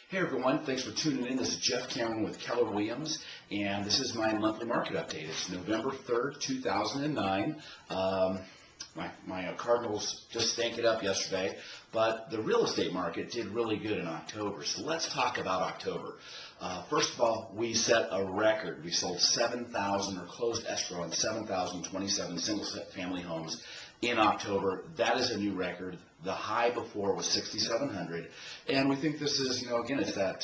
Hey everyone, thanks for tuning in. This is Jeff Cameron with Keller Williams, and this is my monthly market update. It's November 3rd, 2009. My Cardinals just stank it up yesterday, but the real estate market did really good in October. So let's talk about October. First of all, we set a record. We sold 7,000 or closed escrow on 7,027 single-family homes in October. That is a new record. The high before was 6,700, and we think this is, again, it's that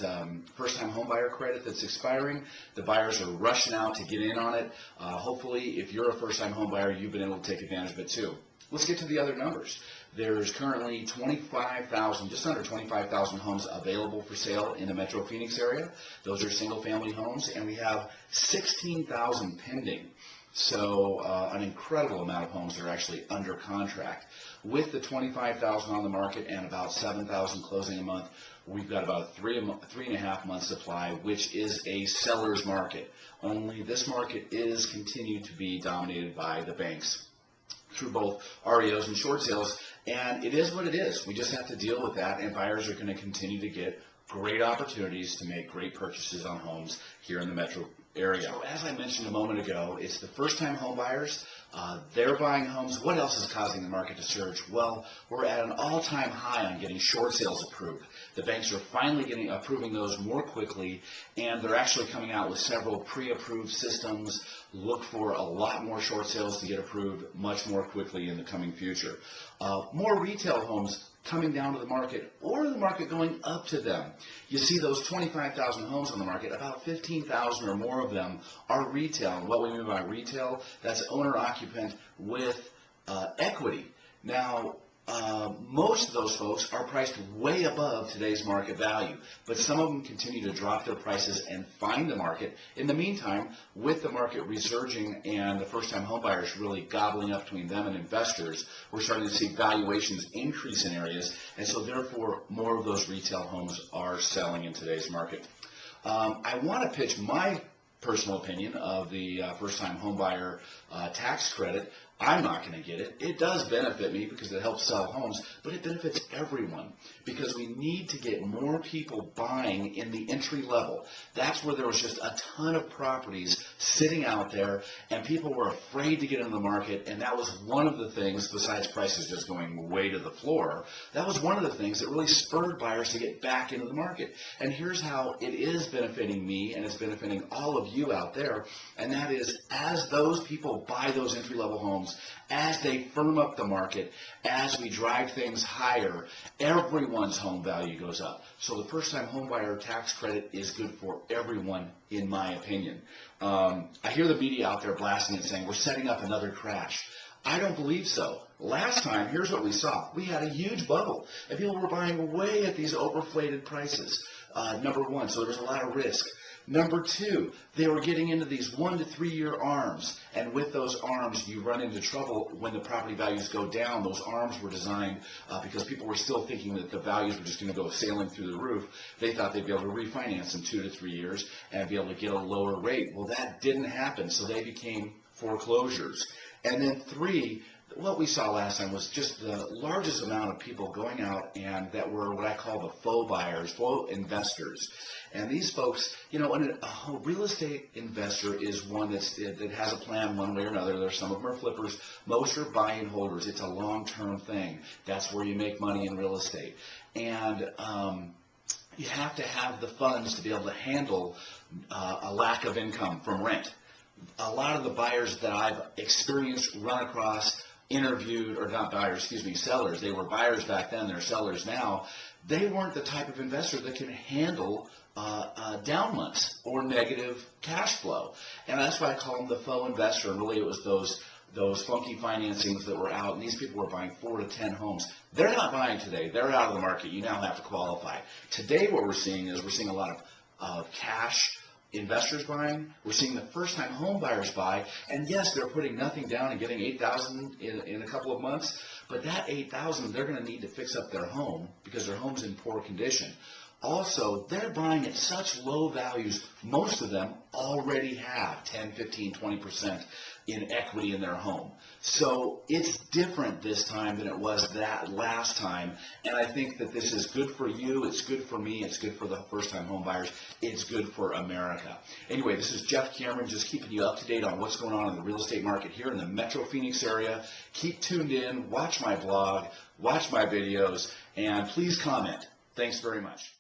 first-time home buyer credit that's expiring. The buyers are rushing out to get in on it. Hopefully, if you're a first-time home buyer, you've been able to take advantage of it too. Let's get to the other numbers. There's currently 25,000, just under 25,000 homes available for sale in the Metro Phoenix area. Those are single-family homes, and we have 16,000 pending. So an incredible amount of homes are actually under contract. With the 25,000 on the market and about 7,000 closing a month, we've got about a 3.5 month supply, which is a seller's market. Only this market is continued to be dominated by the banks through both REOs and short sales, and it is what it is. We just have to deal with that, and buyers are going to continue to get great opportunities to make great purchases on homes here in the metro area. So as I mentioned a moment ago, it's the first-time home buyers. They're buying homes. What else is causing the market to surge? Well, we're at an all-time high on getting short sales approved. The banks are finally approving those more quickly, and they're actually coming out with several pre-approved systems. Look for a lot more short sales to get approved much more quickly in the coming future. More retail homes coming down to the market, or the market going up to them. You see those 25,000 homes on the market, about 15,000 or more of them are retail. And what we mean by retail, that's owner-occupant with equity. Now, most of those folks are priced way above today's market value, but some of them continue to drop their prices and find the market. In the meantime, with the market resurging and the first-time homebuyers really gobbling up between them and investors, we're starting to see valuations increase in areas, and so therefore more of those retail homes are selling in today's market. I want to pitch my personal opinion of the first-time homebuyer tax credit. I'm not going to get it. It does benefit me because it helps sell homes, but it benefits everyone because we need to get more people buying in the entry level. That's where there was just a ton of properties sitting out there, and people were afraid to get into the market, and that was one of the things, besides prices just going way to the floor, that was one of the things that really spurred buyers to get back into the market. And here's how it is benefiting me, and it's benefiting all of you out there, and that is as those people buy those entry-level homes, as they firm up the market, as we drive things higher, everyone's home value goes up. So the first-time homebuyer tax credit is good for everyone, in my opinion. I hear the media out there blasting and saying, we're setting up another crash. I don't believe so. Last time, here's what we saw. We had a huge bubble, and people were buying way at these overinflated prices, number one, so there was a lot of risk. Number two, they were getting into these 1 to 3 year ARMs, and with those ARMs, you run into trouble when the property values go down. Those ARMs were designed because people were still thinking that the values were just going to go sailing through the roof. They thought they'd be able to refinance in 2 to 3 years and be able to get a lower rate. Well, that didn't happen, so they became foreclosures. And then three, what we saw last time was just the largest amount of people going out and that were what I call the faux buyers, faux investors. And these folks, a real estate investor is one that has a plan one way or another. There's some of them are flippers. Most are buy and holders. It's a long-term thing. That's where you make money in real estate. And you have to have the funds to be able to handle a lack of income from rent. A lot of the buyers that I've experienced, run across, interviewed, or not buyers, sellers. They were buyers back then, they're sellers now. They weren't the type of investor that can handle down months or negative cash flow. And that's why I call them the faux investor. And really it was those funky financings that were out, and these people were buying 4 to 10 homes. They're not buying today. They're out of the market. You now have to qualify. Today what we're seeing is we're seeing a lot of cash investors buying. We're seeing the first-time home buyers buy, and yes, they're putting nothing down and getting $8,000 in a couple of months, but that $8,000 they're going to need to fix up their home because their home's in poor condition. Also, they're buying at such low values. Most of them already have 10, 15, 20% in equity in their home. So it's different this time than it was that last time. And I think that this is good for you. It's good for me. It's good for the first-time home buyers. It's good for America. Anyway, this is Jeff Cameron, just keeping you up to date on what's going on in the real estate market here in the Metro Phoenix area. Keep tuned in. Watch my blog. Watch my videos. And please comment. Thanks very much.